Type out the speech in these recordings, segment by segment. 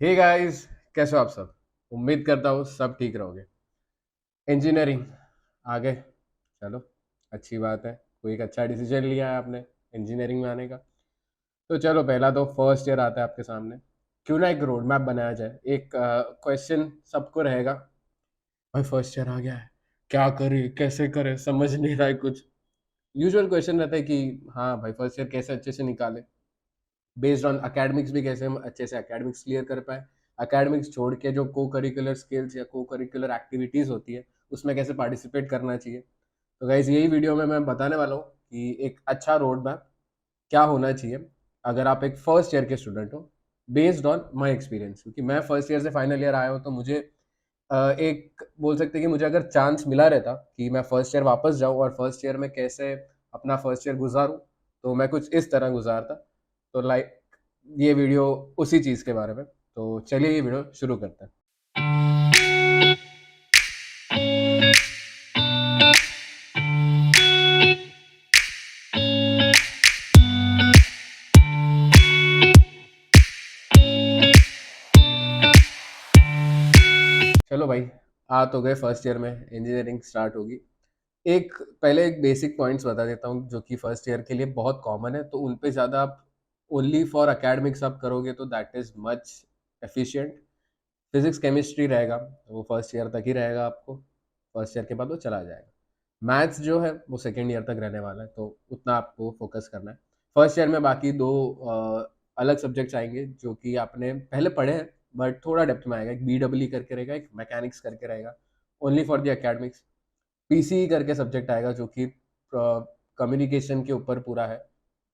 Hey guys, कैसे हो आप सब। उम्मीद करता हूँ सब ठीक रहोगे। इंजीनियरिंग आगे चलो, अच्छी बात है। कोई एक अच्छा डिसीजन लिया है आपने इंजीनियरिंग में आने का। तो चलो, पहला तो फर्स्ट ईयर आता है आपके सामने। क्यों ना एक रोड मैप बनाया जाए। एक क्वेश्चन सबको रहेगा, भाई फर्स्ट ईयर आ गया है, क्या करे कैसे करे, समझ नहीं रहा है कुछ। यूजुअल क्वेश्चन रहता है कि हाँ भाई फर्स्ट ईयर कैसे अच्छे से निकाले, बेस्ड ऑन एकेडमिक्स भी कैसे हम अच्छे से एकेडमिक्स क्लियर कर पाए, एकेडमिक्स छोड़ के जो को करिकुलर स्किल्स या को करिकुलर एक्टिविटीज़ होती है उसमें कैसे पार्टिसिपेट करना चाहिए। तो गाइज यही वीडियो में मैं बताने वाला हूँ कि एक अच्छा रोड मैप क्या होना चाहिए अगर आप एक फर्स्ट ईयर के स्टूडेंट हो, बेस्ड ऑन माई एक्सपीरियंस। क्योंकि मैं फर्स्ट ईयर से फाइनल ईयर आया हूँ, तो मुझे एक बोल सकते हैं कि मुझे अगर चांस मिला रहता कि मैं फर्स्ट ईयर वापस जाऊँ और फर्स्ट ईयर में कैसे अपना फर्स्ट ईयर गुजारूँ, तो मैं कुछ इस तरह गुजारता। तो लाइक ये वीडियो उसी चीज़ के बारे में। तो चलिए ये वीडियो शुरू करते हैं। चलो भाई, आ तो गए फर्स्ट ईयर में, इंजीनियरिंग स्टार्ट होगी। एक पहले एक बेसिक पॉइंट्स बता देता हूँ जो कि फर्स्ट ईयर के लिए बहुत कॉमन है, तो उन पे ज़्यादा आप ओनली फॉर एकेडमिक्स आप करोगे तो that is much efficient. Physics chemistry रहेगा, वो फर्स्ट ईयर तक ही रहेगा आपको। फर्स्ट ईयर के बाद वो चला जाएगा। मैथ्स जो है वो सेकेंड ईयर तक रहने वाला है, तो उतना आपको फोकस करना है। फर्स्ट ईयर में बाकी दो अलग सब्जेक्ट्स आएंगे जो कि आपने पहले पढ़े हैं, बट थोड़ा डेप्थ में आएगा। एक BEE करके रहेगा, एक मैकेनिक्स करके रहेगा, only for the academics. PCE करके सब्जेक्ट आएगा जो कि कम्युनिकेशन के ऊपर पूरा है,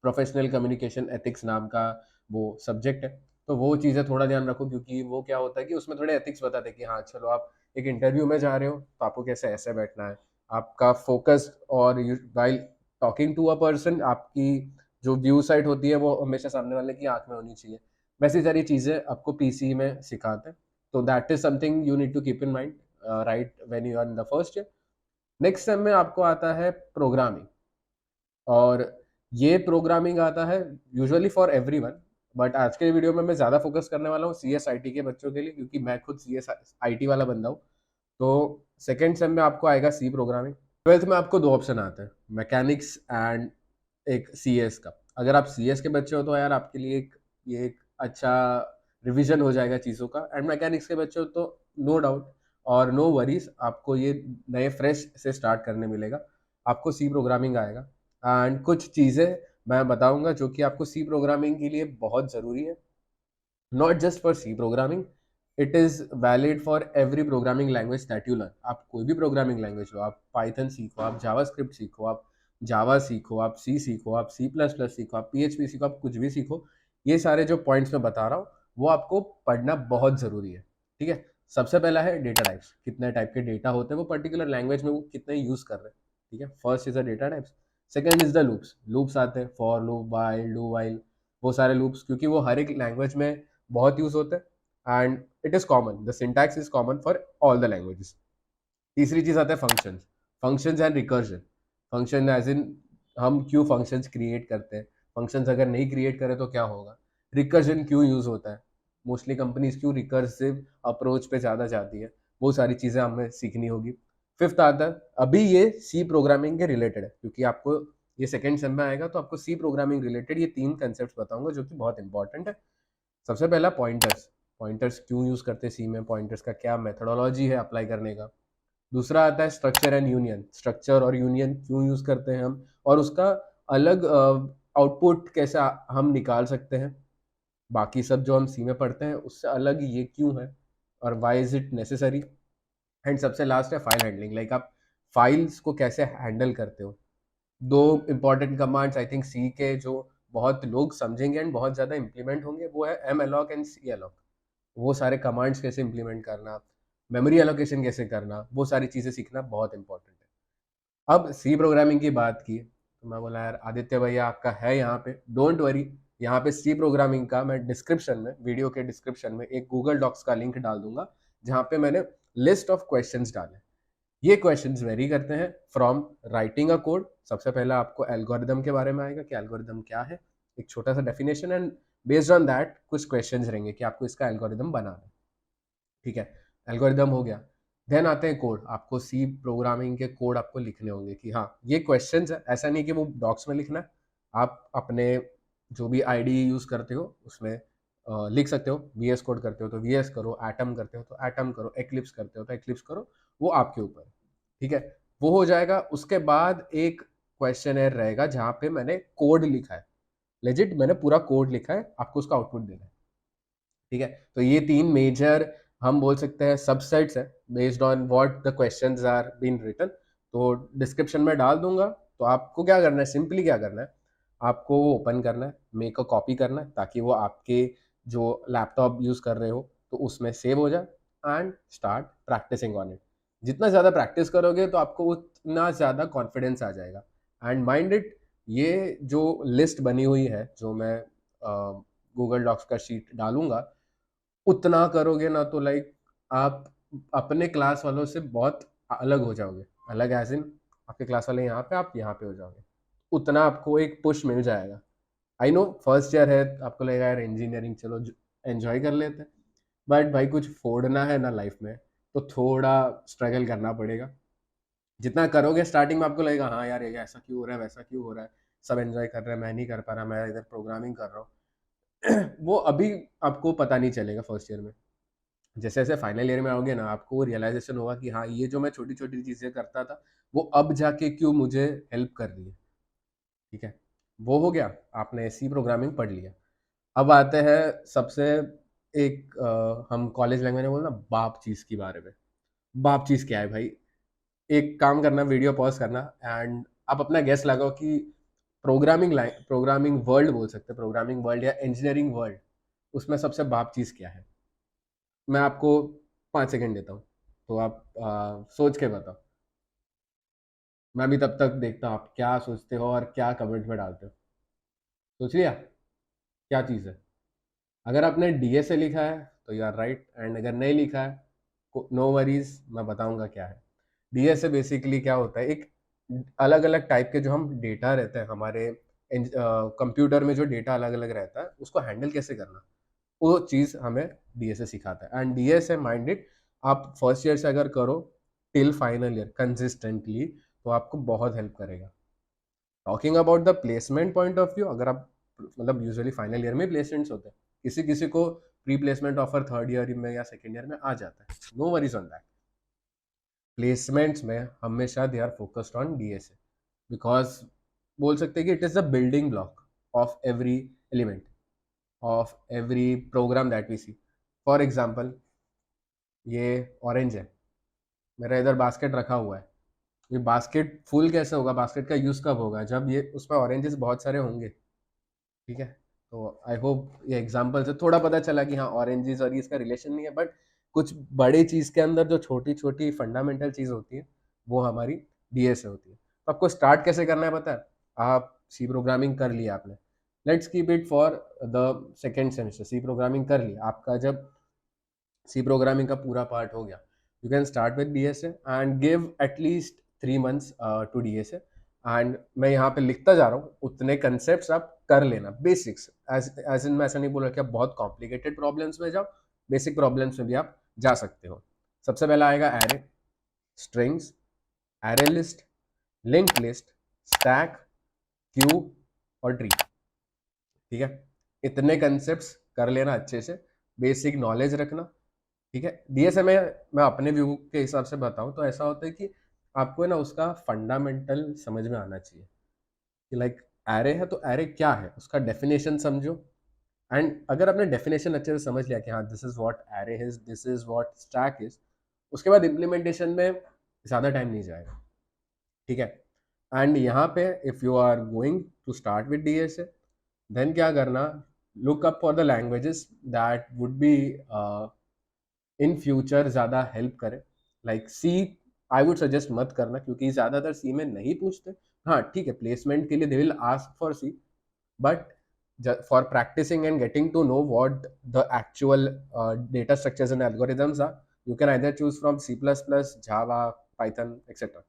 प्रोफेशनल कम्युनिकेशन एथिक्स नाम का वो सब्जेक्ट है। तो वो चीज़ें थोड़ा ध्यान रखो, क्योंकि वो क्या होता है कि उसमें थोड़े एथिक्स बताते हैं कि हाँ चलो आप एक इंटरव्यू में जा रहे हो तो आपको कैसे ऐसे बैठना है, आपका फोकस, और while talking to a person आपकी जो व्यू साइड होती है वो हमेशा सामने वाले की आंख में होनी चाहिए। वैसी सारी चीज़ें आपको PCE में सिखाते हैं। तो that is something you need to keep in mind right when you are in the first year. Next sem में आपको आता है प्रोग्रामिंग, और ये प्रोग्रामिंग आता है यूजुअली फॉर एवरीवन। बट आज के वीडियो में मैं ज़्यादा फोकस करने वाला हूँ CSIT के बच्चों के लिए, क्योंकि मैं खुद CSIT वाला बंदा हूँ। तो सेकेंड सेम में आपको आएगा सी प्रोग्रामिंग। ट्वेल्थ में आपको दो ऑप्शन आते हैं, मैकेनिक्स एंड एक CS का। अगर आप CS के बच्चे हो तो यार आपके लिए ये एक अच्छा रिवीजन हो जाएगा चीज़ों का। एंड मैकेनिक्स के बच्चे हो तो नो डाउट और नो वरीज, आपको ये नए फ्रेश से स्टार्ट करने मिलेगा। आपको सी प्रोग्रामिंग आएगा, एंड कुछ चीज़ें मैं बताऊंगा जो कि आपको सी प्रोग्रामिंग के लिए बहुत ज़रूरी है। Not just for C programming, it is valid for every programming language that you learn. आप कोई भी प्रोग्रामिंग लैंग्वेज लो, आप पाइथन सीखो, आप जावास्क्रिप्ट सीखो, आप जावा सीखो, आप सी सीखो, आप C++ सीखो, आप PHP सीखो, आप कुछ भी सीखो, ये सारे जो पॉइंट्स मैं बता रहा हूँ वो आपको पढ़ना बहुत ज़रूरी है। ठीक है। सबसे पहला है डेटा टाइप्स, कितने टाइप के डेटा होते हैं वो पर्टिकुलर लैंग्वेज में, वो कितने यूज़ कर रहे हैं। ठीक है, first is the data types. Second is the loops. Loops आते हैं, for loop, while, do while, वो सारे लूप्स, क्योंकि वो हर एक लैंग्वेज में बहुत यूज होते हैं and it is common, the syntax is common for all the languages. तीसरी चीज आता है functions. Functions and recursion. Function as in हम क्यों फंक्शंस क्रिएट करते हैं, फंक्शंस अगर नहीं क्रिएट करें तो क्या होगा, रिकर्जन क्यों यूज होता है, मोस्टली कंपनीज क्यों रिकर्सिव अप्रोच पे ज़्यादा जाती है, वो सारी चीज़ें हमें सीखनी होगी। फिफ्थ आता है, अभी ये सी प्रोग्रामिंग के रिलेटेड है क्योंकि आपको ये सेकेंड सेम में आएगा, तो आपको सी प्रोग्रामिंग रिलेटेड ये तीन कंसेप्ट बताऊंगा जो कि बहुत इंपॉर्टेंट है। सबसे पहला पॉइंटर्स। पॉइंटर्स क्यों यूज करते हैं सी में, पॉइंटर्स का क्या मेथोडोलॉजी है अप्लाई करने का। दूसरा आता है स्ट्रक्चर एंड यूनियन। स्ट्रक्चर और यूनियन क्यों यूज करते हैं हम, और उसका अलग आउटपुट कैसे हम निकाल सकते हैं, बाकी सब जो हम सी में पढ़ते हैं उससे अलग ये क्यों है, और why is it necessary. And सबसे लास्ट है फाइल हैंडलिंग, लाइक आप फाइल्स को कैसे हैंडल करते हो। दो important commands I think C के जो बहुत लोग समझेंगे एंड बहुत ज़्यादा इंप्लीमेंट होंगे, वो है malloc एंड calloc। वो सारे कमांड्स कैसे इंप्लीमेंट करना, मेमोरी एलोकेशन कैसे करना, वो सारी चीज़ें सीखना बहुत इंपॉर्टेंट है। अब सी प्रोग्रामिंग की बात की तो मैं बोला यार आदित्य भैया आपका है यहाँ पे, डोंट वरी। यहाँ पे सी प्रोग्रामिंग का मैं डिस्क्रिप्शन में, वीडियो के डिस्क्रिप्शन में एक गूगल डॉक्स का लिंक डाल दूंगा, जहाँ पे मैंने लिस्ट ऑफ क्वेश्चंस डाले। ये क्वेश्चंस वेरी करते हैं फ्रॉम राइटिंग अ कोड। सबसे पहला आपको एल्गोरिदम के बारे में आएगा कि एल्गोरिदम क्या है, एक छोटा सा definition and based on that कुछ क्वेश्चंस रहेंगे कि आपको इसका एल्गोरिदम बनाना है, ठीक है। एल्गोरिदम हो गया, देन आते हैं कोड। आपको सी प्रोग्रामिंग के कोड आपको लिखने होंगे कि हाँ ये क्वेश्चंस है, ऐसा नहीं कि वो डॉक्स में लिखना है, आप अपने जो भी आईडी यूज करते हो उसमें लिख सकते हो। वीएस कोड करते हो तो वीएस करो, एटम करते हो तो एटम करो, एक्लिप्स करते हो तो एक्लिप्स करो, वो आपके ऊपर है, ठीक है। वो हो जाएगा, उसके बाद एक क्वेश्चन रहेगा जहाँ पे मैंने कोड लिखा है, लेजिट मैंने पूरा कोड लिखा है, आपको उसका आउटपुट देना है, ठीक है। तो ये तीन मेजर हम बोल सकते हैं सबसेट्स है based on what the questions are been written. तो डिस्क्रिप्शन में डाल दूंगा। तो आपको क्या करना है, सिंपली क्या करना है, आपको वो ओपन करना है, मेक अ कॉपी करना है ताकि वो आपके जो लैपटॉप यूज कर रहे हो तो उसमें सेव हो जाए, and start practicing on it. जितना ज़्यादा प्रैक्टिस करोगे तो आपको उतना ज़्यादा कॉन्फिडेंस आ जाएगा। एंड माइंड इट, ये जो लिस्ट बनी हुई है जो मैं गूगल डॉक्स का शीट डालूंगा, उतना करोगे ना तो लाइक आप अपने क्लास वालों से बहुत अलग हो जाओगे। अलग एज इन आपके क्लास वाले यहाँ पे, आप यहाँ पे हो जाओगे, उतना आपको एक पुश मिल जाएगा। आई नो फर्स्ट ईयर है, आपको लगेगा यार इंजीनियरिंग चलो एंजॉय कर लेते हैं, बट भाई कुछ फोड़ना है ना लाइफ में तो थोड़ा स्ट्रगल करना पड़ेगा। जितना करोगे स्टार्टिंग में आपको लगेगा हाँ यार ये ऐसा क्यों हो रहा है, वैसा क्यों हो रहा है, सब एंजॉय कर रहे हैं, मैं नहीं कर पा रहा, मैं इधर प्रोग्रामिंग कर रहा हूँ। वो अभी आपको पता नहीं चलेगा फर्स्ट ईयर में। जैसे जैसे फाइनल ईयर में आओगे ना, आपको रियलाइजेशन होगा कि हाँ ये जो मैं छोटी छोटी चीज़ें करता था वो अब जाके क्यों मुझे हेल्प कर रही है, ठीक है। वो हो गया, आपने सी प्रोग्रामिंग पढ़ लिया। अब आते हैं सबसे एक हम कॉलेज लैंग्वेज में बोलना बाप चीज़ के बारे में। बाप चीज़ क्या है भाई? एक काम करना, वीडियो पॉज करना एंड आप अपना गेस लगाओ कि प्रोग्रामिंग वर्ल्ड बोल सकते हैं, प्रोग्रामिंग वर्ल्ड या इंजीनियरिंग वर्ल्ड, उसमें सबसे बाप चीज़ क्या है? मैं आपको 5 सेकंड देता हूँ, तो आप सोच के बताओ। मैं भी तब तक देखता हूँ आप क्या सोचते हो और क्या कमेंट में डालते हो। सोच लिया क्या चीज़ है? अगर आपने डीएसए लिखा है तो यू आर राइट, एंड अगर नहीं लिखा है नो वरीज, मैं बताऊंगा क्या है। डीएसए बेसिकली क्या होता है, एक अलग अलग टाइप के जो हम डेटा रहते हैं हमारे कंप्यूटर में, जो डेटा अलग अलग रहता है उसको हैंडल कैसे करना, वो चीज़ हमें डीएसए सिखाता है। एंड डीएसए माइंडेड आप फर्स्ट ईयर से अगर करो टिल फाइनल ईयर कंसिस्टेंटली तो आपको बहुत हेल्प करेगा। Talking about the placement point of view, अगर आप मतलब यूजुअली फाइनल ईयर में प्लेसमेंट्स होते हैं, किसी किसी को pre placement offer third year में या सेकेंड ईयर में आ जाता है, no worries on that. Placements में हमेशा they are focused on DSA, because बोल सकते हैं कि it is the building block of every element of every program that we see. For example, ये ऑरेंज है, मेरा इधर बास्केट रखा हुआ है, ये बास्केट फुल कैसे होगा, बास्केट का यूज़ कब होगा, जब ये उसमें ऑरेंजेस बहुत सारे होंगे, ठीक है। तो आई होप ये एग्जांपल से थोड़ा पता चला कि हाँ ऑरेंजेस और ये इसका रिलेशन नहीं है, बट कुछ बड़े चीज़ के अंदर जो छोटी छोटी फंडामेंटल चीज़ होती है वो हमारी डीएस से होती है। तो आपको स्टार्ट कैसे करना है पता है? आप सी प्रोग्रामिंग कर लिया आपने, let's keep it for the second semester, C programming कर लिया आपका, जब सी प्रोग्रामिंग का पूरा पार्ट हो गया, you can start with DSA and give एटलीस्ट 3 months टू डीएसए। एंड मैं यहाँ पे लिखता जा रहा हूँ, उतने कंसेप्ट आप कर लेना, बेसिक्स। एज इन मैं ऐसा नहीं बोल रहा कि आप बहुत कॉम्प्लिकेटेड प्रॉब्लम्स में जाओ, बेसिक प्रॉब्लम्स में भी आप जा सकते हो। सबसे पहला आएगा array, strings, array list, linked list, stack, Q और ट्री, ठीक है। इतने कंसेप्ट्स कर लेना अच्छे से, बेसिक नॉलेज रखना, ठीक है। डीएसए में मैं अपने व्यू के हिसाब से बताऊं तो ऐसा होता है कि आपको है ना उसका फंडामेंटल समझ में आना चाहिए कि लाइक एरे है तो एरे क्या है, उसका डेफिनेशन समझो। एंड अगर आपने डेफिनेशन अच्छे से समझ लिया कि हाँ this is what array is, this is what stack is, उसके बाद इम्प्लीमेंटेशन में ज़्यादा टाइम नहीं जाएगा, ठीक है। एंड यहाँ पे if you are going to start with DSA, then क्या करना, look up for the languages that would be in future ज़्यादा हेल्प करे। Like C I would suggest मत करना क्योंकि ज़्यादातर सी में नहीं पूछते। हाँ ठीक है, प्लेसमेंट के लिए they will ask for C, but for practicing and getting to know what the actual data structures and algorithms are, you can either choose from C plus plus, Java, Python etcetera.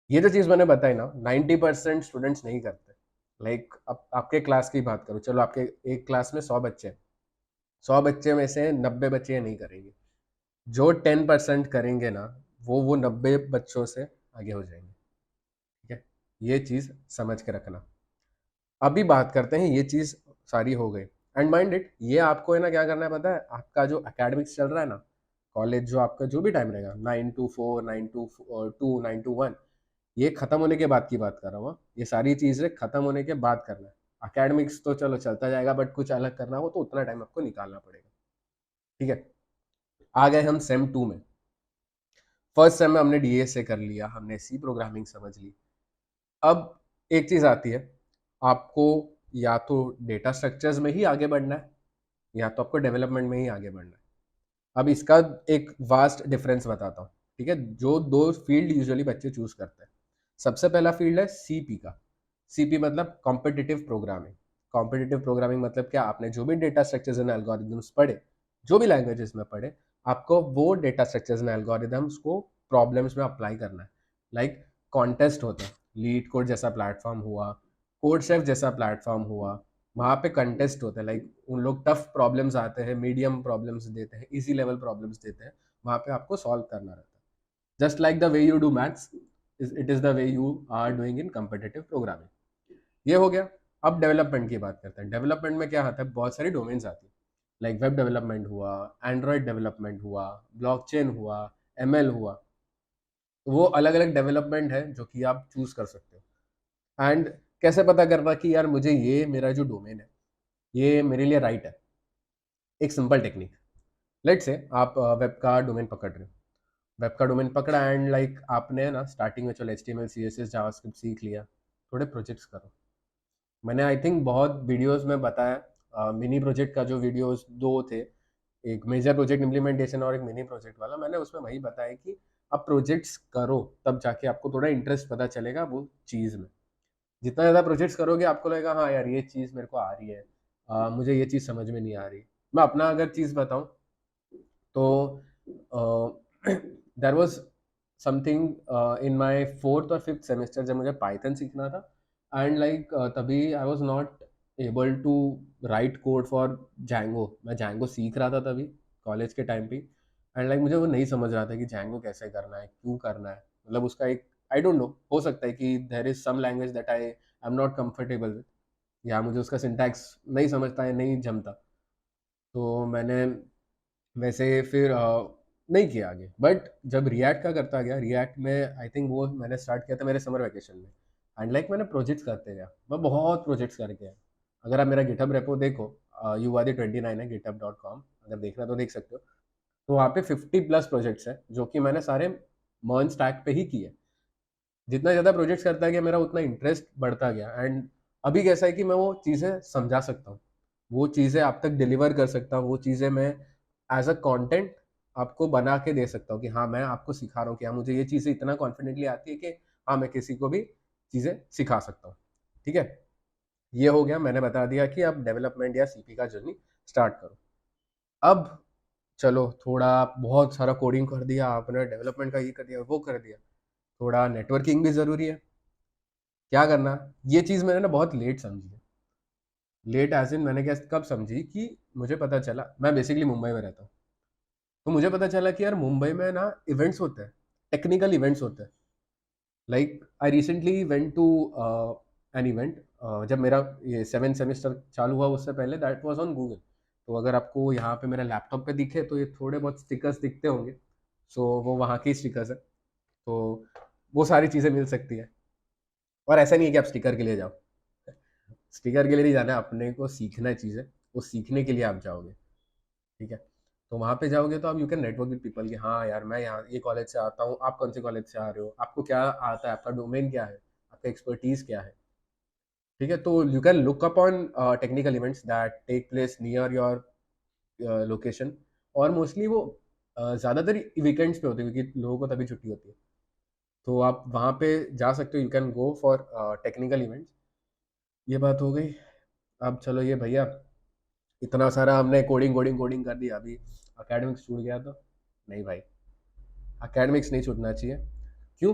ये जो चीज़ मैंने बताई ना 90% students नहीं करते, like अब आपके class की बात करूँ, चलो आपके एक क्लास में 100 बच्चे हैं, 100 बच्चे में से 90 बच्चे ये नहीं करेंगे। जो 10% करेंगे ना, वो 90 बच्चों से आगे हो जाएँगे, ठीक है? ये चीज़ समझ के रखना। अभी बात करते हैं, ये चीज़ सारी हो गई एंड माइंड इट, ये आपको है ना क्या करना है पता है? आपका जो एकेडमिक्स चल रहा है ना, कॉलेज जो आपका जो भी टाइम रहेगा 9 टू 4, 9 टू 2, 9 टू 1, ये खत्म होने के बाद की बात कर रहा हूँ हाँ। ये सारी चीज़ें खत्म होने के बाद करना है। एकेडमिक्स तो चलो चलता जाएगा, बट कुछ अलग करना हो तो उतना टाइम आपको निकालना पड़ेगा, ठीक है? आ गए हम सेम 2 में। फर्स्ट सेम में हमने डीएसए कर लिया, हमने सी प्रोग्रामिंग समझ ली। अब एक चीज़ आती है, आपको या तो डेटा स्ट्रक्चर्स में ही आगे बढ़ना है, या तो आपको डेवलपमेंट में ही आगे बढ़ना है। अब इसका एक वास्ट डिफरेंस बताता हूँ, ठीक है? जो 2 फील्ड यूजुअली बच्चे चूज़ करते हैं। सबसे पहला फील्ड है सीपी का। सीपी मतलब कॉम्पिटिटिव प्रोग्रामिंग। कॉम्पिटिटिव प्रोग्रामिंग मतलब क्या? आपने जो भी डेटा स्ट्रक्चर्स एंड एल्गोरिदम्स पढ़े, जो भी लैंग्वेजेस में पढ़े, आपको वो डेटा स्ट्रक्चर्स एंड एल्गोरिदम्स को प्रॉब्लम्स में अप्लाई करना है। लाइक कॉन्टेस्ट होता है, लीड कोड जैसा प्लेटफॉर्म हुआ, कोड शेफ जैसा प्लेटफॉर्म हुआ, वहाँ पे कंटेस्ट होता है। लाइक उन लोग टफ प्रॉब्लम्स आते हैं, मीडियम प्रॉब्लम्स देते हैं, इजी लेवल प्रॉब्लम्स देते हैं, वहाँ पे आपको सॉल्व करना रहता है। Just like the way you do maths, it is the way you are doing in competitive programming. ये हो गया। अब डेवलपमेंट की बात करते हैं। डेवलपमेंट में क्या आता है? बहुत सारी डोमेन्स आती है। लाइक वेब डेवलपमेंट हुआ, एंड्रॉयड डेवलपमेंट हुआ, ब्लॉकचेन हुआ, एमएल हुआ। तो वो अलग अलग डेवलपमेंट है जो कि आप चूज कर सकते हो। एंड कैसे पता करना कि यार मुझे ये मेरा जो डोमेन है ये मेरे लिए राइट है? एक सिंपल टेक्निक। लेट्स से आप वेब का डोमेन पकड़ रहे हो, वेब का डोमेन पकड़ा एंड लाइक आपने ना स्टार्टिंग में चलो HTML CSS जावास्क्रिप्ट सीख लिया, थोड़े प्रोजेक्ट्स करो। मैंने आई थिंक बहुत वीडियोस में बताया, मिनी प्रोजेक्ट का जो वीडियोस 2 थे, एक मेजर प्रोजेक्ट इम्प्लीमेंटेशन और एक मिनी प्रोजेक्ट वाला, मैंने उसमें वही बताया कि आप प्रोजेक्ट्स करो, तब जाके आपको थोड़ा इंटरेस्ट पता चलेगा वो चीज़ में। जितना ज़्यादा प्रोजेक्ट्स करोगे आपको लगेगा हाँ यार ये चीज़ मेरे को आ रही है, मुझे ये चीज़ समझ में नहीं आ रही। मैं अपना अगर चीज़ बताऊँ तो there was something in my 4th और 5th सेमेस्टर जब मुझे पाइथन सीखना था एंड लाइक तभी I was not able to write code for Django. मैं जैंगो सीख रहा था तभी कॉलेज के टाइम पे एंड लाइक मुझे वो नहीं समझ रहा था कि जैंगो कैसे करना है, क्यों करना है। मतलब उसका एक आई डोंट नो, हो सकता है कि there is some language that I am not comfortable with, या मुझे उसका सिंटैक्स नहीं समझता है, नहीं जमता। तो मैंने वैसे फिर नहीं किया आगे। बट जब रिएक्ट का करता गया, रिएक्ट में आई थिंक वो मैंने स्टार्ट किया था मेरे समर वैकेशन में एंड लाइक मैंने प्रोजेक्ट्स करते गया, मैं बहुत प्रोजेक्ट्स करके आया। अगर आप मेरा गिटहब रेपो देखो, युवादी29 है github.com, अगर देखना तो देख सकते हो। तो वहाँ पे 50+ प्रोजेक्ट्स हैं जो कि मैंने सारे मर्न स्टैक पे ही किए। जितना ज़्यादा प्रोजेक्ट्स करता गया मेरा उतना इंटरेस्ट बढ़ता गया एंड अभी कैसा है कि मैं वो चीज़ें समझा सकता हूँ, वो चीज़ें आप तक डिलीवर कर सकता हूँ, वो चीज़ें मैं एज अ कंटेंट आपको बना के दे सकता हूँ कि हाँ मैं आपको सिखा रहा हूँ कि हाँ मुझे ये चीज़ें इतना कॉन्फिडेंटली आती है कि हाँ मैं किसी को भी चीज़ें सिखा सकता हूँ, ठीक है? ये हो गया, मैंने बता दिया कि आप डेवलपमेंट या सीपी का जर्नी स्टार्ट करो। अब चलो थोड़ा बहुत सारा कोडिंग कर दिया आपने, डेवलपमेंट का ये कर दिया, वो कर दिया, थोड़ा नेटवर्किंग भी ज़रूरी है। क्या करना? ये चीज़ मैंने ना बहुत लेट समझी है। लेट एज़ इन मैंने क्या कब समझी कि मुझे पता चला, मैं बेसिकली मुंबई में रहता हूँ। तो मुझे पता चला कि यार मुंबई में ना इवेंट्स होते हैं, टेक्निकल इवेंट्स होते हैं। Like I recently went to an event, जब मेरा ये 7th सेमेस्टर चालू हुआ उससे पहले, दैट वाज़ ऑन गूगल। तो अगर आपको यहाँ पे मेरे लैपटॉप पे दिखे तो ये थोड़े बहुत स्टिकर्स दिखते होंगे। सो वो वहाँ की स्टिकर्स हैं। तो वो सारी चीज़ें मिल सकती हैं। और ऐसा नहीं है कि आप स्टिकर के लिए जाओ। स्टिकर के लिए नहीं जाना है, अपने को सीखना है चीज़ें, वो सीखने के लिए आप जाओगे, ठीक है? तो वहाँ पे जाओगे तो आप you can network with people कि हाँ यार मैं यहाँ ये कॉलेज से आता हूँ, आप कौन से कॉलेज से आ रहे हो, आपको क्या आता है, आपका डोमेन क्या है, आपका एक्सपर्टीज़ क्या है, ठीक है? तो you can look upon technical events that take place near your location. और मोस्टली वो ज़्यादातर वीकेंड्स पे होते हैं क्योंकि लोगों को तभी छुट्टी होती है। तो आप वहाँ पे जा सकते हो, you can go for technical events. ये बात हो गई। अब चलो ये भैया इतना सारा हमने कोडिंग कोडिंग कोडिंग कर दिया, अभी एकेडमिक्स छूट गया तो नहीं भाई, एकेडमिक्स नहीं छूटना चाहिए। क्यों?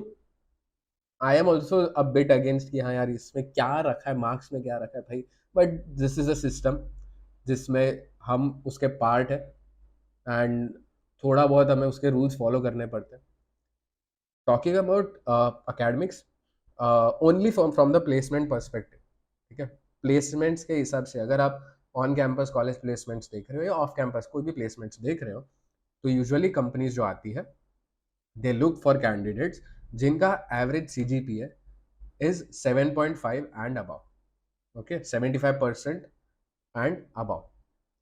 I am also a bit against कि हाँ यार इसमें क्या रखा है, मार्क्स में क्या रखा है भाई, but this is a system जिसमें हम उसके पार्ट है, एंड थोड़ा बहुत हमें उसके रूल्स फॉलो करने पड़ते हैं। Talking about academics, only from the placement perspective, ठीक है, प्लेसमेंट्स के हिसाब से अगर आप ऑन कैंपस कॉलेज प्लेसमेंट्स देख रहे हो या ऑफ कैंपस कोई भी प्लेसमेंट्स देख रहे हो, तो यूजुअली कंपनीज जो आती है, दे लुक फॉर कैंडिडेट्स जिनका average CGPA is 7.5 and above, okay, 75% and above.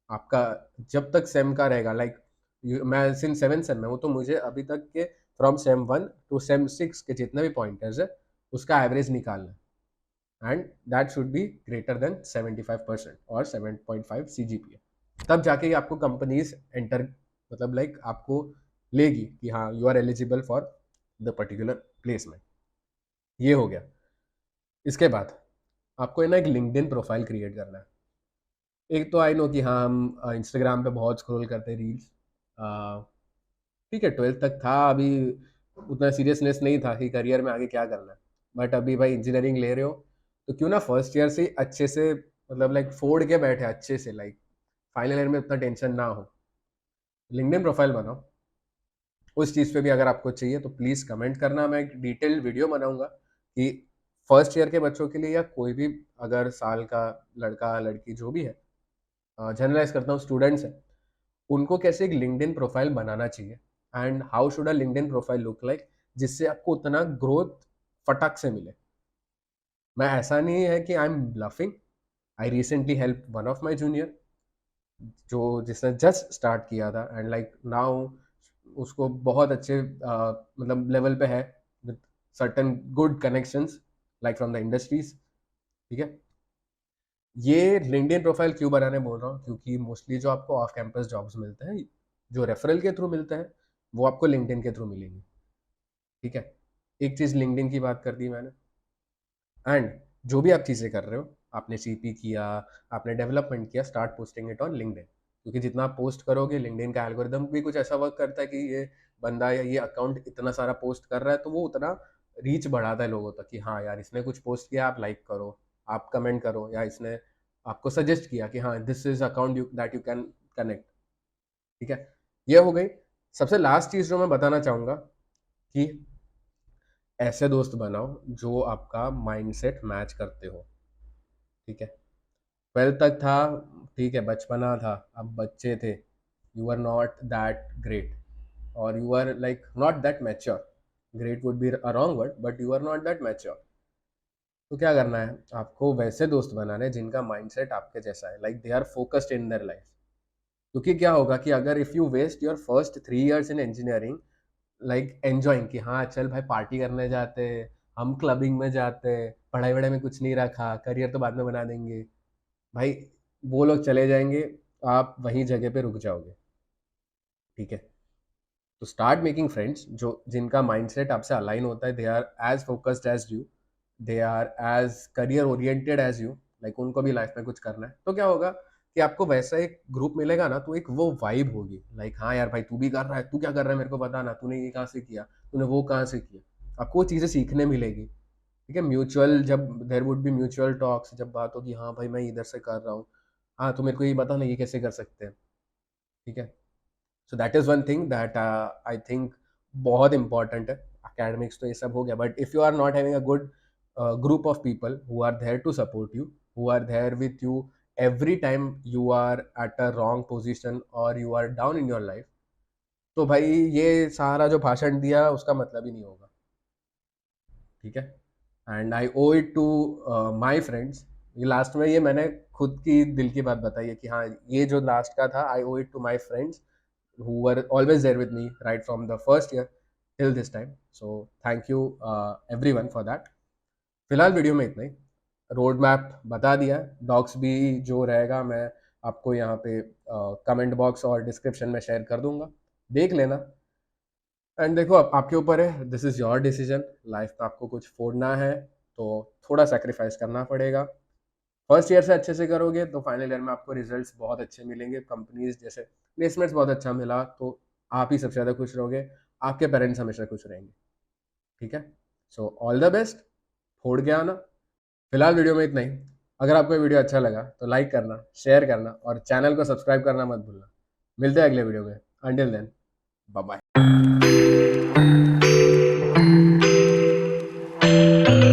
आपका जब तक सेम का रहेगा, लाइक मैं सिंस 7 सेम में हूँ, तो मुझे अभी तक के फ्रॉम सेम 1 to सेम 6 के जितने भी पॉइंटर्स है उसका एवरेज निकालना है, and that should be greater than 75% और 7.5 CGPA, तब जाके ही आपको कंपनीज एंटर, मतलब लाइक आपको लेगी कि हाँ you are eligible for the particular placement. ये हो गया। इसके बाद आपको है ना एक लिंक्डइन प्रोफाइल क्रिएट करना है। एक तो आई नो कि हाँ हम इंस्टाग्राम पे बहुत स्क्रॉल करते हैं रील्स, ठीक है, 12th तक था, अभी उतना सीरियसनेस नहीं था कि करियर में आगे क्या करना है, बट अभी भाई इंजीनियरिंग ले रहे हो तो क्यों ना फर्स्ट ईयर से अच्छे से, मतलब लाइक फोड़ के बैठे अच्छे से, लाइक फाइनल ईयर में उतना टेंशन ना हो, लिंक्डइन प्रोफाइल बनाओ। उस चीज़ पे भी अगर आपको चाहिए तो प्लीज़ कमेंट करना, मैं एक डिटेल्ड वीडियो बनाऊंगा कि फर्स्ट ईयर के बच्चों के लिए या कोई भी अगर साल का लड़का लड़की जो भी है, जनरलाइज करता हूँ, स्टूडेंट्स हैं, उनको कैसे एक लिंक्डइन प्रोफाइल बनाना चाहिए, and how should a LinkedIn profile look like, जिससे आपको उतना ग्रोथ फटक से मिले। मैं ऐसा नहीं है कि I am bluffing, I recently help one of my junior जो जिसने जस्ट स्टार्ट किया था, एंड लाइक नाउ उसको बहुत अच्छे मतलब लेवल पे है, with certain good connections like from the industries, ठीक है। ये लिंक्डइन प्रोफाइल क्यों बनाने बोल रहा हूँ, क्योंकि मोस्टली जो आपको ऑफ कैंपस जॉब्स मिलते हैं, जो रेफरल के थ्रू मिलते हैं, वो आपको लिंक्डइन के थ्रू मिलेंगे, ठीक है। एक चीज़ लिंक्डइन की बात कर दी मैंने, एंड जो भी आप चीज़ें कर रहे हो, आपने CP किया, आपने डेवलपमेंट किया, start posting it on LinkedIn, क्योंकि जितना आप पोस्ट करोगे, लिंक्डइन का एल्गोरिदम भी कुछ ऐसा वर्क करता है कि ये बंदा या ये अकाउंट इतना सारा पोस्ट कर रहा है, तो वो उतना रीच बढ़ाता है लोगों तक कि हाँ यार इसने कुछ पोस्ट किया, आप लाइक करो, आप कमेंट करो, या इसने आपको सजेस्ट किया कि हाँ this is account you that you can connect, ठीक है। ये हो गई। सबसे लास्ट चीज़ जो मैं बताना चाहूँगा कि ऐसे दोस्त बनाओ जो आपका माइंडसेट मैच करते हो, ठीक है। 12th तक था, ठीक है, बचपना था, अब बच्चे थे, you are not that great, और you are like not that mature, great would be a wrong word, but you are not that mature. तो क्या करना है, आपको वैसे दोस्त बनाने हैं जिनका माइंडसेट आपके जैसा है, like they are focused in their life. क्योंकि क्या होगा कि अगर if you waste your first 3 years in engineering like enjoying कि हाँ चल भाई पार्टी करने जाते हैं, हम क्लबिंग में जाते हैं, पढ़ाई वढ़ाई में कुछ नहीं रखा, करियर तो बाद में बना देंगे, भाई वो लोग चले जाएंगे, आप वहीं जगह पे रुक जाओगे, ठीक है। तो स्टार्ट मेकिंग फ्रेंड्स जो जिनका माइंडसेट आपसे अलाइन होता है, they are as focused as you, they are as career oriented as you, like उनको भी लाइफ में कुछ करना है, तो क्या होगा कि आपको वैसा एक ग्रुप मिलेगा ना, तो एक वो वाइब होगी, लाइक हाँ यार भाई तू भी कर रहा है, तू क्या कर रहा है मेरे को बता ना, तूने ये कहाँ से किया, तूने वो कहाँ से किया, आपको वो चीज़ें सीखने मिलेगी, ठीक है। म्यूचुअल जब there would be mutual talks, जब बात होगी हाँ भाई मैं इधर से कर रहा हूँ, हाँ तो मेरे को ये बता ना ये कैसे कर सकते हैं, ठीक है। So that is one thing that I think बहुत इंपॉर्टेंट है। अकेडमिक्स तो ये सब हो गया, but if you are not having a good group of people who are there to support you, who are there with you every time you are at a wrong position or you are down in your life, तो भाई ये सारा जो भाषण दिया उसका मतलब ही नहीं होगा, ठीक है। And I owe it to my friends, ये लास्ट में ये मैंने खुद की दिल की बात बताई है कि हाँ ये जो लास्ट का था, I owe it to my friends who were always there with me right from the first year till this time. So thank you everyone for that. फिलहाल वीडियो में इतना ही, रोड मैप बता दिया है, डॉक्स भी जो रहेगा मैं आपको यहाँ पे कमेंट बॉक्स और डिस्क्रिप्शन में शेयर कर दूंगा, देख लेना। एंड देखो अब आपके ऊपर है, this is your decision, life में आपको कुछ फोड़ना है तो थोड़ा सेक्रीफाइस करना पड़ेगा। फर्स्ट ईयर से अच्छे से करोगे तो फाइनल ईयर में आपको रिजल्ट्स बहुत अच्छे मिलेंगे, कंपनीज जैसे प्लेसमेंट्स बहुत अच्छा मिला तो आप ही सबसे ज़्यादा खुश रहोगे, आपके पेरेंट्स हमेशा खुश रहेंगे, ठीक है। सो ऑल द बेस्ट, फोड़ के आना। फिलहाल वीडियो में इतना ही। अगर आपको ये वीडियो अच्छा लगा तो लाइक करना, शेयर करना और चैनल को सब्सक्राइब करना मत भूलना। मिलते हैं अगले वीडियो में। Until then, bye bye.